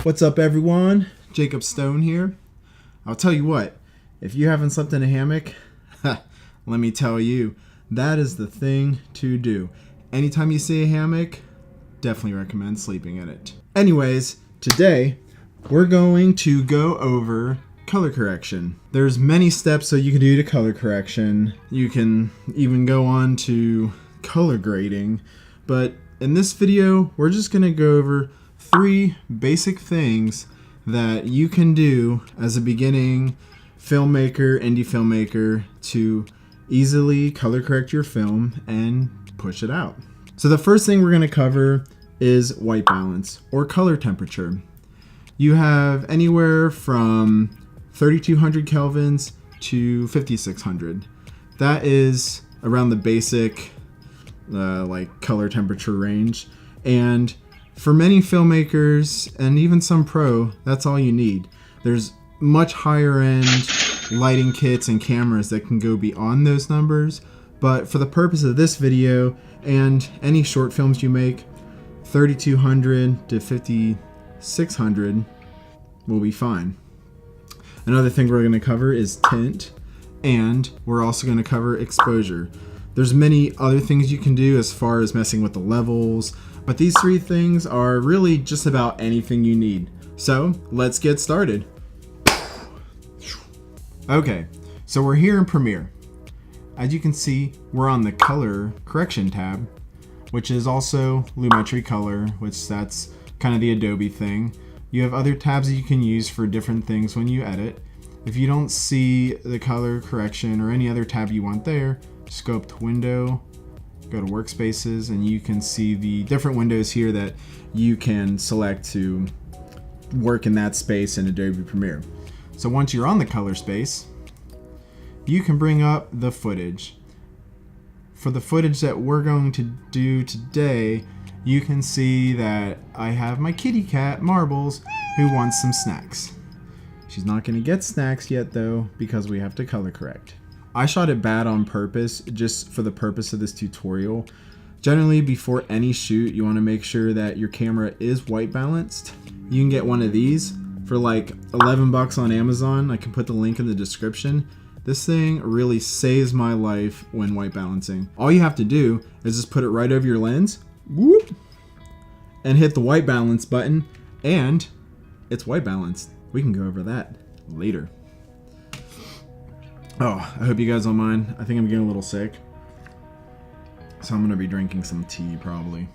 What's up, everyone? Jacob Stone here. I'll tell you what, if you haven't slept in a hammock, let me tell you, that is the thing to do. Anytime you see a hammock, definitely recommend sleeping in it. Anyways, today we're going to go over color correction. There's many steps that you can do to color correction. You can even go on to color grading, but in this video, we're just gonna go over 3 basic things that you can do as a beginning filmmaker, indie filmmaker, to easily color correct your film and push it out. So the first thing we're going to cover is white balance or color temperature. You have anywhere from 3200 kelvins to 5600. That is around the basic like color temperature range, and for many filmmakers and even some pro, that's all you need. There's much higher end lighting kits and cameras that can go beyond those numbers, but for the purpose of this video and any short films you make, 3200 to 5600 will be fine. Another thing we're going to cover is tint, and we're also going to cover exposure. There's many other things you can do as far as messing with the levels, but these 3 things are really just about anything you need. So let's get started. Okay, so we're here in Premiere. As you can see, we're on the color correction tab, which is also Lumetri Color, which that's kind of the Adobe thing. You have other tabs that you can use for different things when you edit. If you don't see the color correction or any other tab you want there, just go up to Window, go to Workspaces, and you can see the different windows here that you can select to work in that space in Adobe Premiere. So once you're on the color space, you can bring up the footage. For the footage that we're going to do today, you can see that I have my kitty cat, Marbles, who wants some snacks. She's not going to get snacks yet though, because we have to color correct. I shot it bad on purpose, just for the purpose of this tutorial. Generally, before any shoot, you want to make sure that your camera is white balanced. You can get one of these for like 11 bucks on Amazon. I can put the link in the description. This thing really saves my life when white balancing. All you have to do is just put it right over your lens, whoop, and hit the white balance button, and it's white balanced. We can go over that later. Oh, I hope you guys don't mind. I think I'm getting a little sick, so I'm gonna be drinking some tea probably.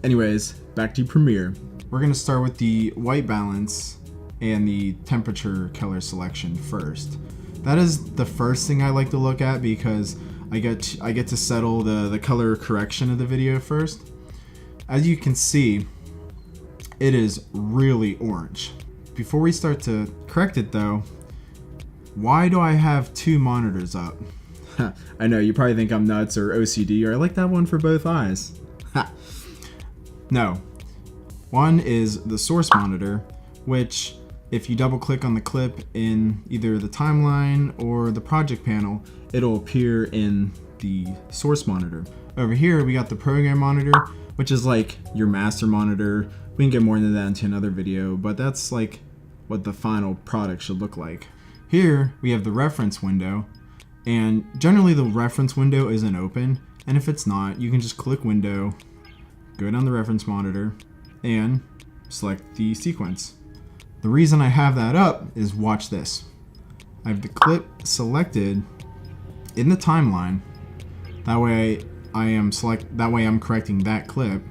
Anyways, back to Premiere. We're gonna start with the white balance and the temperature color selection first. That is the first thing I like to look at because I get to settle the color correction of the video first. As you can see, it is really orange. Before we start to correct it though, why do I have 2 monitors up? I know, you probably think I'm nuts or OCD or I like that one for both eyes. No. One is the source monitor, which if you double click on the clip in either the timeline or the project panel, it'll appear in the source monitor. Over here, we got the program monitor, which is like your master monitor. We can get more into that into another video, but that's like what the final product should look like. Here we have the reference window, and generally the reference window isn't open, and if it's not, you can just click Window, go down the reference monitor, and select the sequence. The reason I have that up is watch this. I have the clip selected in the timeline. That way I'm correcting that clip.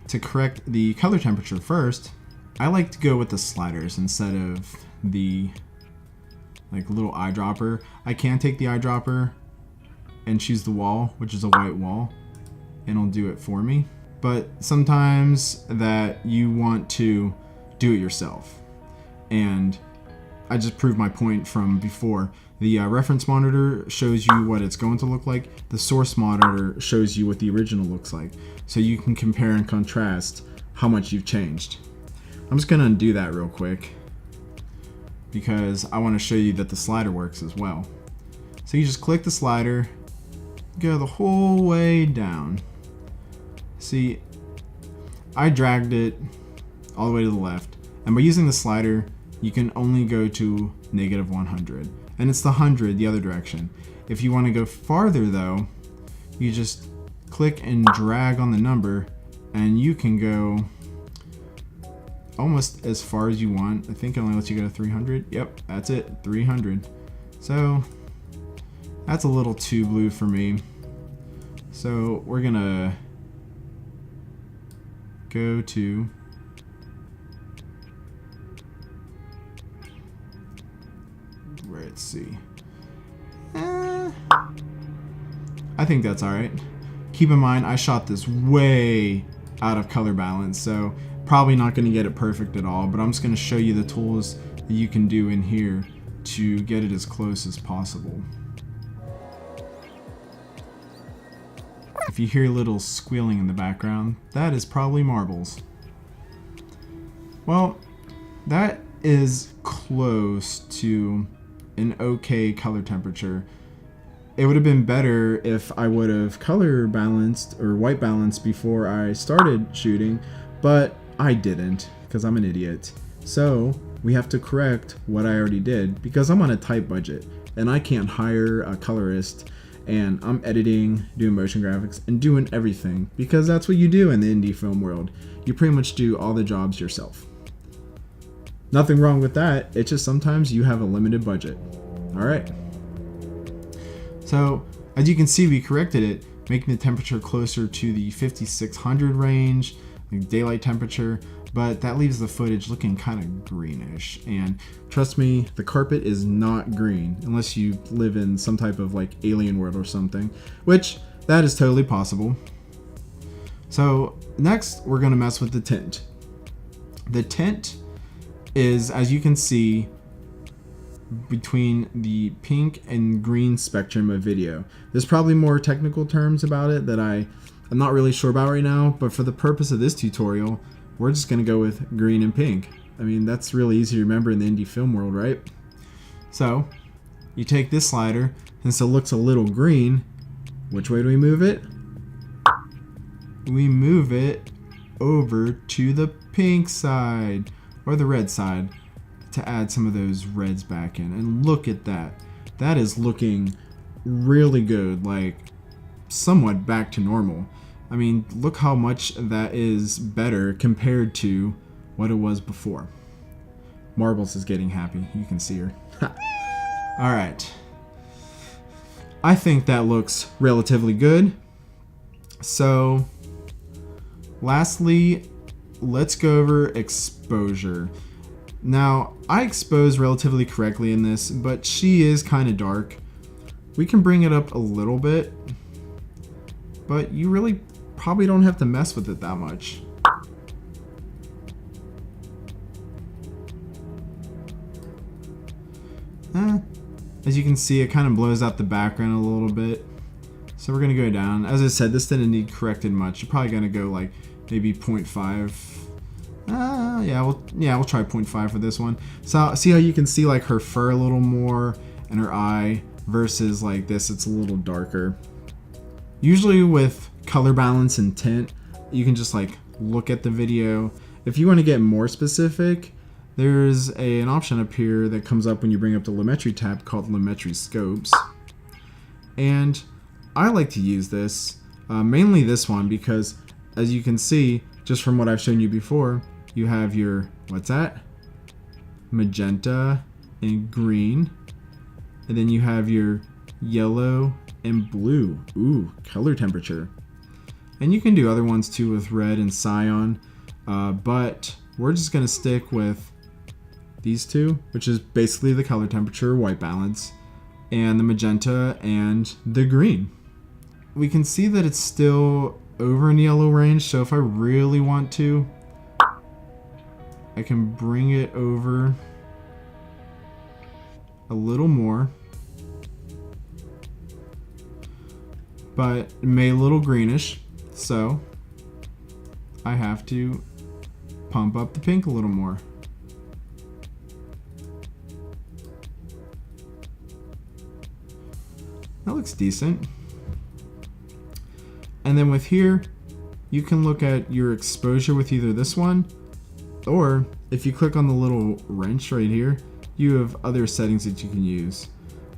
To correct the color temperature first, I like to go with the sliders instead of the little eyedropper. I can take the eyedropper and choose the wall, which is a white wall, and it'll do it for me. But sometimes that you want to do it yourself. And I just proved my point from before. The reference monitor shows you what it's going to look like. The source monitor shows you what the original looks like. So you can compare and contrast how much you've changed. I'm just gonna undo that real quick. because I want to show you that the slider works as well. So you just click the slider, go the whole way down. See, I dragged it all the way to the left, and by using the slider you can only go to -100, and it's the 100 the other direction. If you want to go farther though, you just click and drag on the number and you can go almost as far as you want. I think it only lets you go to 300. Yep, that's it, 300. So that's a little too blue for me. So we're gonna go to let's see. I think that's alright. Keep in mind, I shot this way out of color balance, so probably not going to get it perfect at all, but I'm just going to show you the tools that you can do in here to get it as close as possible. If you hear a little squealing in the background, that is probably marbles. Well, that is close to an okay color temperature. It would have been better if I would have color balanced or white balanced before I started shooting, but I didn't because I'm an idiot. So we have to correct what I already did because I'm on a tight budget and I can't hire a colorist, and I'm editing, doing motion graphics, and doing everything because that's what you do in the indie film world. You pretty much do all the jobs yourself. Nothing wrong with that, it's just sometimes you have a limited budget. Alright. So as you can see, we corrected it, making the temperature closer to the 5600 range, like daylight temperature, but that leaves the footage looking kind of greenish. And trust me, the carpet is not green unless you live in some type of like alien world or something, which that is totally possible. So next we're gonna mess with the tint. The tint is, as you can see, between the pink and green spectrum of video. There's probably more technical terms about it that I'm not really sure about right now, but for the purpose of this tutorial, we're just gonna go with green and pink. I mean, that's really easy to remember in the indie film world, right? So you take this slider, and so it looks a little green. Which way do we move it? We move it over to the pink side, or the red side, to add some of those reds back in. And look at that. That is looking really good, like somewhat back to normal. I mean, look how much that is better compared to what it was before. Marbles is getting happy. You can see her. Alright. I think that looks relatively good. So, lastly, let's go over exposure. Now, I expose relatively correctly in this, but she is kind of dark. We can bring it up a little bit, but you really probably don't have to mess with it that much. As you can see, it kind of blows out the background a little bit. So we're going to go down. As I said, this didn't need corrected much. You're probably going to go like maybe 0.5. Yeah, we'll try 0.5 for this one. So see how you can see like her fur a little more and her eye versus like this, it's a little darker. Usually with color balance and tint, you can just like look at the video. If you want to get more specific, there's an option up here that comes up when you bring up the Lumetri tab called Lumetri Scopes. And I like to use this, mainly this one, because as you can see, just from what I've shown you before, you have your, what's that? Magenta and green. And then you have your yellow and blue. Ooh, color temperature. And you can do other ones too with red and cyan. But we're just going to stick with these two, which is basically the color temperature, white balance, and the magenta and the green. We can see that it's still over in the yellow range, so if I really want to, I can bring it over a little more, but it made a little greenish, so I have to pump up the pink a little more. That looks decent. And then with here, you can look at your exposure with either this one, or if you click on the little wrench right here, you have other settings that you can use.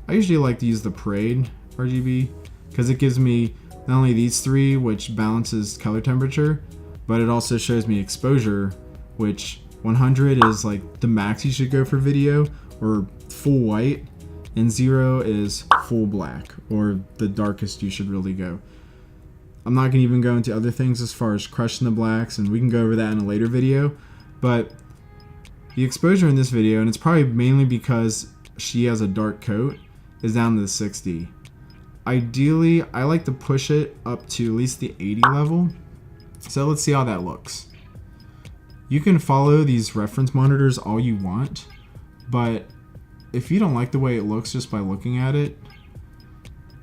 I usually like to use the Parade RGB because it gives me not only these three, which balances color temperature, but it also shows me exposure, which 100 is like the max you should go for video, or full white, and 0 is full black, or the darkest you should really go. I'm not going to even go into other things as far as crushing the blacks, and we can go over that in a later video, but the exposure in this video, and it's probably mainly because she has a dark coat, is down to the 60. Ideally, I like to push it up to at least the 80 level. So let's see how that looks. You can follow these reference monitors all you want, but if you don't like the way it looks just by looking at it,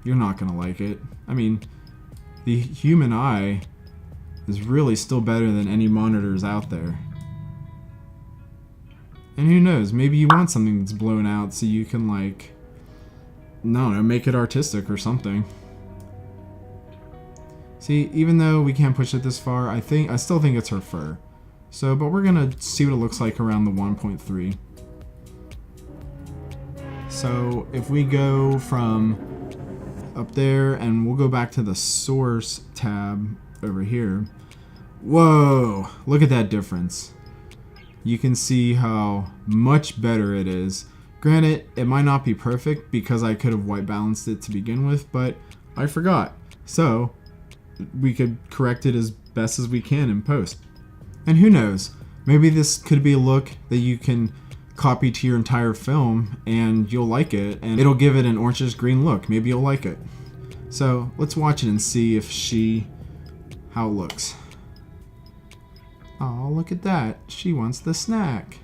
you're not gonna like it. I mean, the human eye is really still better than any monitors out there. And who knows, maybe you want something that's blown out so you can, like, no, make it artistic or something. See, even though we can't push it this far, I still think it's her fur. So, but we're gonna see what it looks like around the 1.3. So if we go from up there, and we'll go back to the source tab over here. Whoa, look at that difference. You can see how much better it is. Granted, it might not be perfect because I could have white balanced it to begin with, but I forgot. So we could correct it as best as we can in post. And who knows, maybe this could be a look that you can copy to your entire film and you'll like it, and it'll give it an orangish green look. Maybe you'll like it. So let's watch it and see how it looks. Oh, look at that. She wants the snack.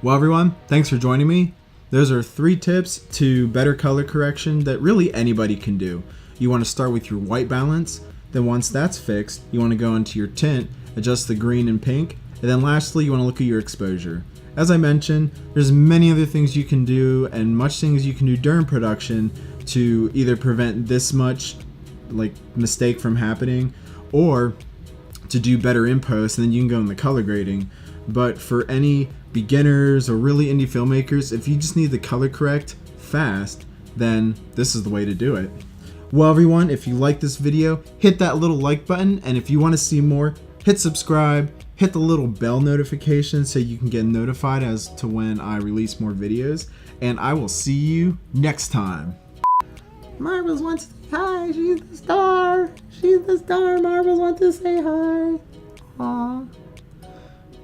Well, everyone, thanks for joining me. Those are 3 tips to better color correction that really anybody can do. You want to start with your white balance, then once that's fixed, you want to go into your tint, adjust the green and pink, and then lastly, you want to look at your exposure. As I mentioned, there's many other things you can do and much things you can do during production to either prevent this much mistake from happening, or to do better in post, and then you can go in the color grading. But for any beginners or really indie filmmakers, if you just need the color correct fast, then this is the way to do it. Well, everyone, if you like this video, hit that little like button, and if you want to see more, hit subscribe, hit the little bell notification so you can get notified as to when I release more videos, and I will see you next time. Marbles wants to say hi. She's the star. She's the star. Marbles wants to say hi. Aw.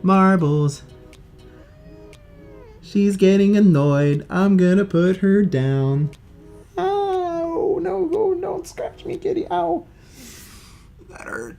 Marbles. She's getting annoyed. I'm gonna put her down. Oh, no, don't scratch me, kitty. Ow. That hurt.